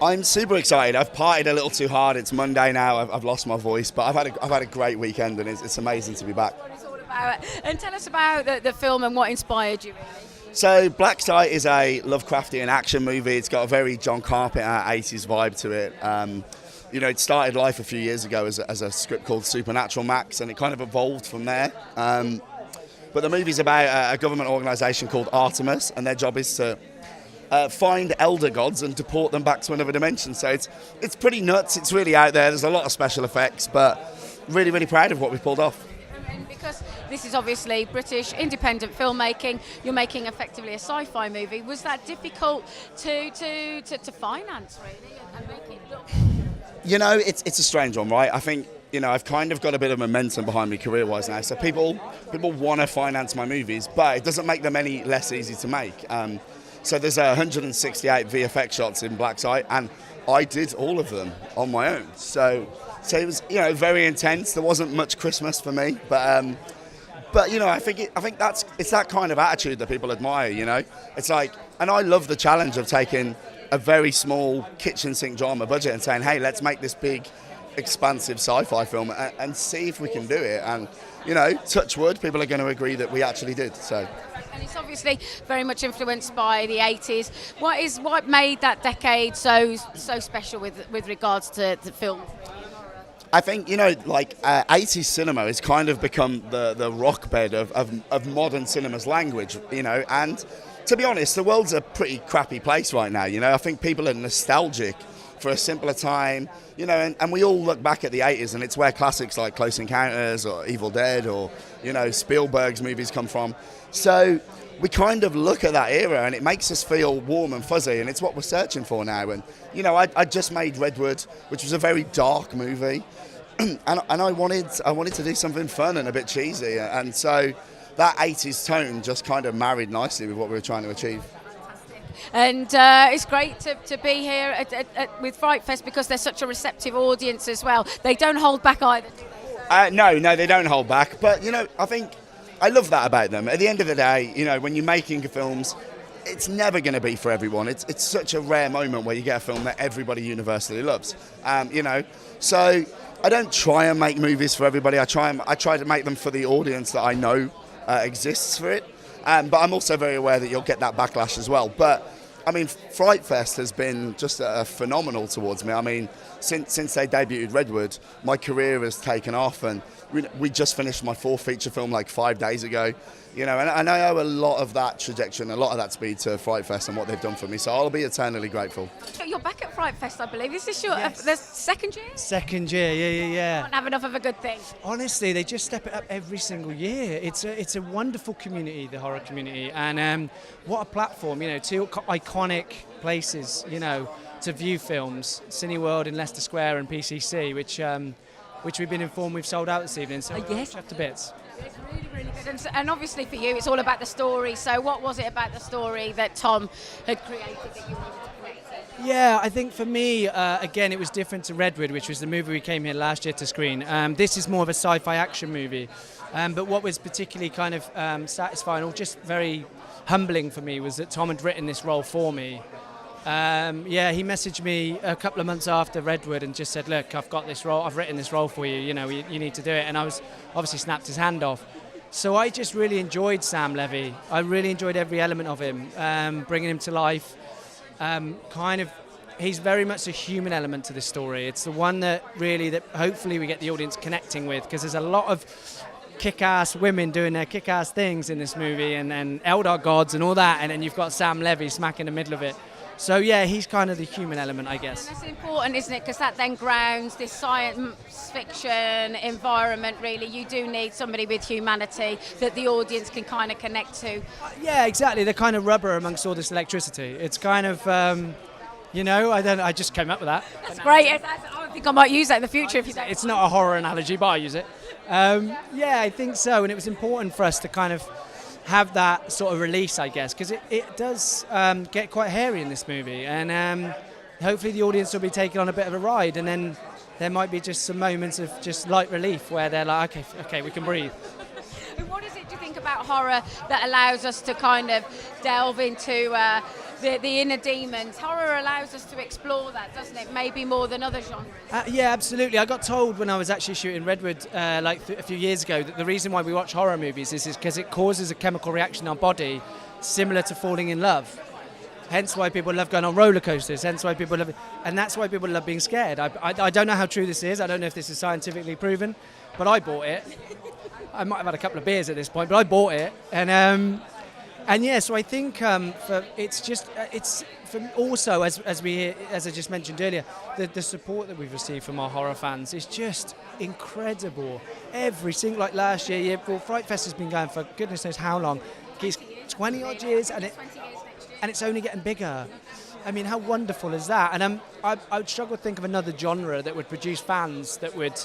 I'm super excited. I've partied a little too hard. It's Monday now. I've lost my voice, but I've had a great weekend, and it's amazing to be back. What it's all about. And tell us about the film and what inspired you, really. So Black Site is a Lovecraftian action movie. It's got a very John Carpenter 80s vibe to it. It started life a few years ago as a script called Supernatural Max, and it kind of evolved from there. But the movie's about a government organisation called Artemis, and their job is to find elder gods and deport them back to another dimension. So it's pretty nuts. It's really out there. There's a lot of special effects, but really, really proud of what we've pulled off. And because this is obviously British independent filmmaking, you're making effectively a sci-fi movie. Was that difficult to finance, really, and make it look? It's a strange one, right? I think I've kind of got a bit of momentum behind me career-wise now. So people want to finance my movies, but it doesn't make them any less easy to make. So there's 168 VFX shots in Black Site, and I did all of them on my own. So it was very intense. There wasn't much Christmas for me, but I think it's that kind of attitude that people admire. It's like, and I love the challenge of taking a very small kitchen sink drama budget and saying, hey, let's make this big, expansive sci-fi film and see if we can do it. And touch wood, people are going to agree that we actually did. So. And it's obviously very much influenced by the 80s. What made that decade so special with regards to the film? I think 80s cinema has kind of become the rock bed of modern cinema's language. And to be honest, the world's a pretty crappy place right now. I think people are nostalgic for a simpler time, and we all look back at the 80s, and it's where classics like Close Encounters or Evil Dead or, Spielberg's movies come from. So we kind of look at that era, and it makes us feel warm and fuzzy, and it's what we're searching for now. And, I just made Redwood, which was a very dark movie, and I wanted to do something fun and a bit cheesy, and so that 80s tone just kind of married nicely with what we were trying to achieve. And it's great to be here with Frightfest because they're such a receptive audience as well. They don't hold back either, do they? No, they don't hold back. But, I think I love that about them. At the end of the day, when you're making films, it's never going to be for everyone. It's such a rare moment where you get a film that everybody universally loves. So I don't try and make movies for everybody. I try to make them for the audience that I know exists for it. But I'm also very aware that you'll get that backlash as well. But, Frightfest has been just phenomenal towards me. Since they debuted Redwood, my career has taken off, and we just finished my 4th feature film 5 days ago. And I owe a lot of that trajectory and a lot of that speed to Frightfest and what they've done for me. So I'll be eternally grateful. So you're back at Frightfest, I believe. Is this your Yes. the second year? Second year, yeah. Can't have enough of a good thing. Honestly, they just step it up every single year. It's a wonderful community, the horror community, and what a platform, two iconic places, to view films. Cineworld in Leicester Square and PCC, which we've been informed we've sold out this evening. So yes, chuffed to bits. It's really, really good. And obviously for you, it's all about the story. So what was it about the story that Tom had created that you wanted to create? Yeah, I think for me, again, it was different to Redwood, which was the movie we came here last year to screen. This is more of a sci-fi action movie. But what was particularly kind of satisfying or just very humbling for me was that Tom had written this role for me. He messaged me a couple of months after Redwood and just said, look, I've got this role, I've written this role for you, you need to do it. And I was obviously snapped his hand off. So I just really enjoyed Sam Levy. I really enjoyed every element of him, bringing him to life. He's very much a human element to this story. It's the one that hopefully we get the audience connecting with, because there's a lot of kick-ass women doing their kick-ass things in this movie and elder gods and all that, and then you've got Sam Levy smack in the middle of it. So yeah, he's kind of the human element, I guess. And that's important, isn't it? Because that then grounds this science fiction environment, really. You do need somebody with humanity that the audience can kind of connect to. Yeah, exactly. They're kind of rubber amongst all this electricity. It's kind of, I just came up with that. That's great. I think I might use that in the future if you don't. It's not a horror analogy, but I use it. I think so. And it was important for us to kind of have that sort of release, I guess, because it does get quite hairy in this movie, and hopefully the audience will be taken on a bit of a ride, and then there might be just some moments of just light relief where they're like, okay, we can breathe. And what is it, do you think, about horror that allows us to kind of delve into the inner demons. Horror allows us to explore that, doesn't it? Maybe more than other genres. Yeah, absolutely. I got told when I was actually shooting Redwood a few years ago that the reason why we watch horror movies is because it causes a chemical reaction in our body similar to falling in love. Hence why people love going on roller coasters. Hence why people love, and that's why people love being scared. I don't know how true this is. I don't know if this is scientifically proven, but I bought it. I might have had a couple of beers at this point, but I bought it, and yeah. So I think it's also as I just mentioned earlier, the support that we've received from our horror fans is just incredible. Every single, like last year, Frightfest has been going for goodness knows how long. It's 20 odd years, and it's only getting bigger. I mean, how wonderful is that? And I would struggle to think of another genre that would produce fans that would,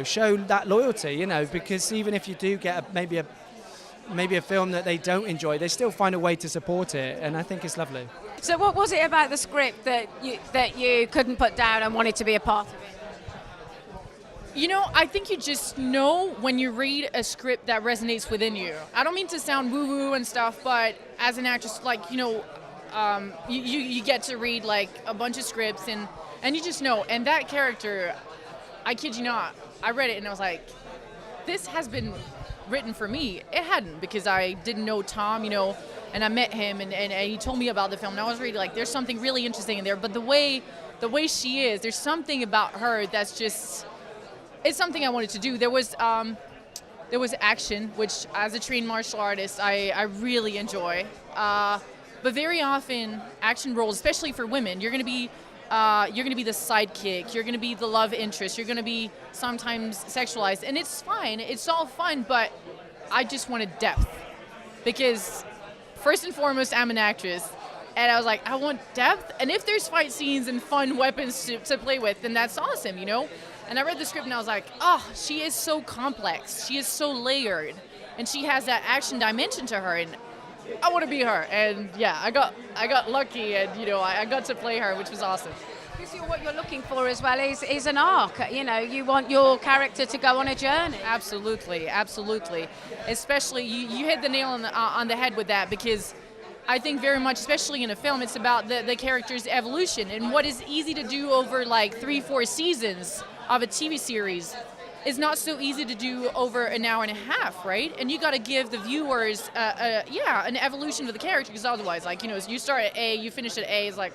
show that loyalty, because even if you do get maybe a film that they don't enjoy, they still find a way to support it, and I think it's lovely. So what was it about the script that you couldn't put down and wanted to be a part of it? I think you just know when you read a script that resonates within you. I don't mean to sound woo-woo and stuff, but as an actress, you get to read like a bunch of scripts and you just know. And that character, I kid you not, I read it and I was like, this has been written for me. It hadn't, because I didn't know Tom, and I met him and he told me about the film, and I was really like, there's something really interesting in there. But the way she is, there's something about her that's just, it's something I wanted to do. There was action, which as a trained martial artist, I really enjoy. But very often, action roles, especially for women, you're gonna be the sidekick, you're gonna be the love interest, you're gonna be sometimes sexualized, and it's fine, it's all fun, but I just wanted depth. Because first and foremost, I'm an actress, and I was like, I want depth, and if there's fight scenes and fun weapons to play with, then that's awesome, And I read the script and I was like, she is so complex, she is so layered, and she has that action dimension to her, and I want to be her. And yeah, I got lucky, and I got to play her, which was awesome. Because what you're looking for as well is an arc. You want your character to go on a journey. Absolutely. Especially you hit the nail on the head with that, because I think very much, especially in a film, it's about the character's evolution, and what is easy to do over like 3-4 seasons of a TV series is not so easy to do over an hour and a half, right? And you got to give the viewers, an evolution of the character, because otherwise, you start at A, you finish at A, it's like,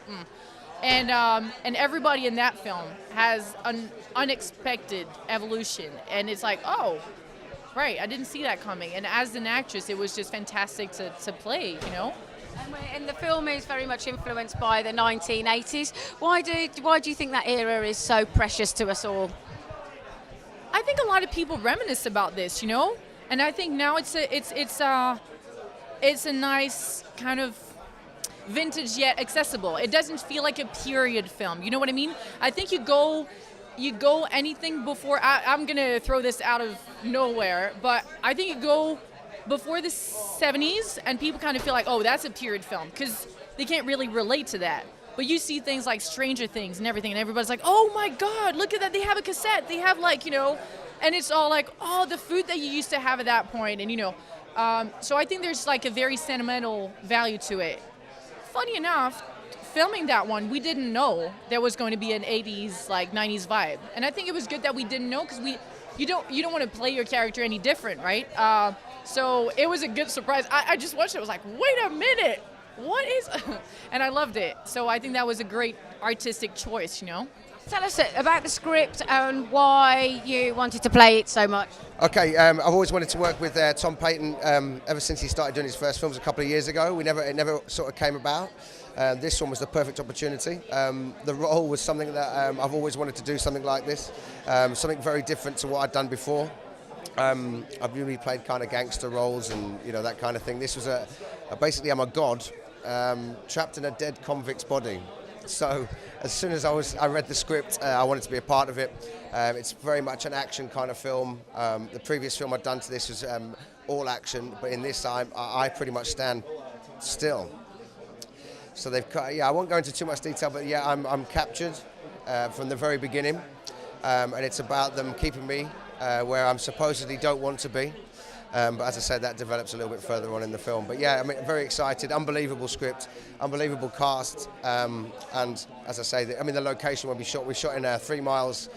And everybody in that film has an unexpected evolution, and it's like, oh, right, I didn't see that coming. And as an actress, it was just fantastic to play, And the film is very much influenced by the 1980s. Why do you think that era is so precious to us all? I think a lot of people reminisce about this, and I think now it's a nice kind of vintage yet accessible. It doesn't feel like a period film. You know what I mean? I think you go anything before. I'm gonna throw this out of nowhere, but I think you go before the 70s, and people kind of feel like, oh, that's a period film, because they can't really relate to that. But you see things like Stranger Things and everything, and everybody's like, oh my God, look at that, they have a cassette, they have and it's all like, oh, the food that you used to have at that point, and so I think there's like a very sentimental value to it. Funny enough, filming that one, we didn't know there was going to be an 80s, 90s vibe. And I think it was good that we didn't know, because you don't want to play your character any different, right? So it was a good surprise. I just watched it, I was like, wait a minute, what is, and I loved it. So I think that was a great artistic choice, Tell us about the script and why you wanted to play it so much. Okay, I've always wanted to work with Tom Paton ever since he started doing his first films a couple of years ago. It never sort of came about. This one was the perfect opportunity. The role was something that I've always wanted to do, something like this, something very different to what I'd done before. I've usually played kind of gangster roles and that kind of thing. This was basically I'm a god trapped in a dead convict's body. So as soon as I read the script, I wanted to be a part of it. It's very much an action kind of film. The previous film I'd done to this was all action, but in this I pretty much stand still. So I won't go into too much detail, but yeah, I'm captured from the very beginning, and it's about them keeping me where I'm supposedly don't want to be. But as I said, that develops a little bit further on in the film. But yeah, I mean, very excited, unbelievable script, unbelievable cast, and as I say, the location where we shot in 3 miles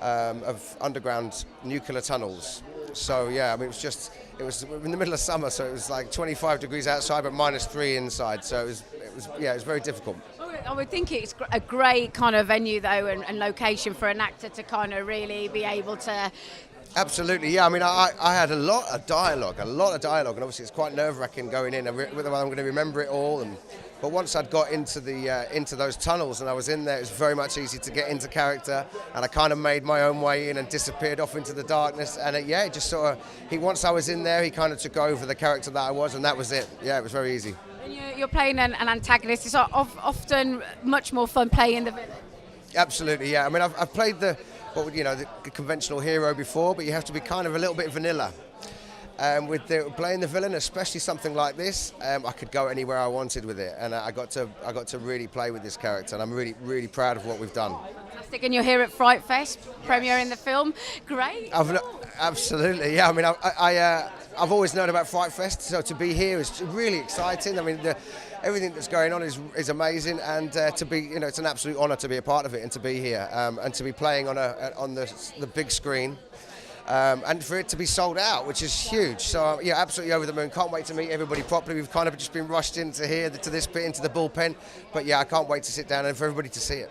of underground nuclear tunnels. So yeah, I mean, it was in the middle of summer, so it was like 25 degrees outside, but -3 inside. So it was very difficult. I would think it's a great kind of venue though, and location for an actor to kind of really be able to. Absolutely, yeah. I mean, I had a lot of dialogue, and obviously it's quite nerve-wracking going in, whether I'm going to remember it all. But once I'd got into those tunnels and I was in there, it was very much easy to get into character, and I kind of made my own way in and disappeared off into the darkness. And it just sort of, once I was in there, he kind of took over the character that I was, and that was it. Yeah, it was very easy. And you're playing an antagonist. It's often much more fun playing the villain. Absolutely, yeah. I mean, I've played the conventional hero before, but you have to be kind of a little bit vanilla. Playing the villain, especially something like this, I could go anywhere I wanted with it, and I got to really play with this character, and I'm really, really proud of what we've done. Fantastic, and you're here at Frightfest, premiering the film. Great. Absolutely, yeah. I mean, I've always known about Frightfest, so to be here is really exciting. I mean, everything that's going on is amazing, and it's an absolute honour to be a part of it and to be here and to be playing on the big screen. And for it to be sold out, which is huge. So, yeah, absolutely over the moon. Can't wait to meet everybody properly. We've kind of just been rushed into here, to this bit, into the bullpen. But, yeah, I can't wait to sit down and for everybody to see it.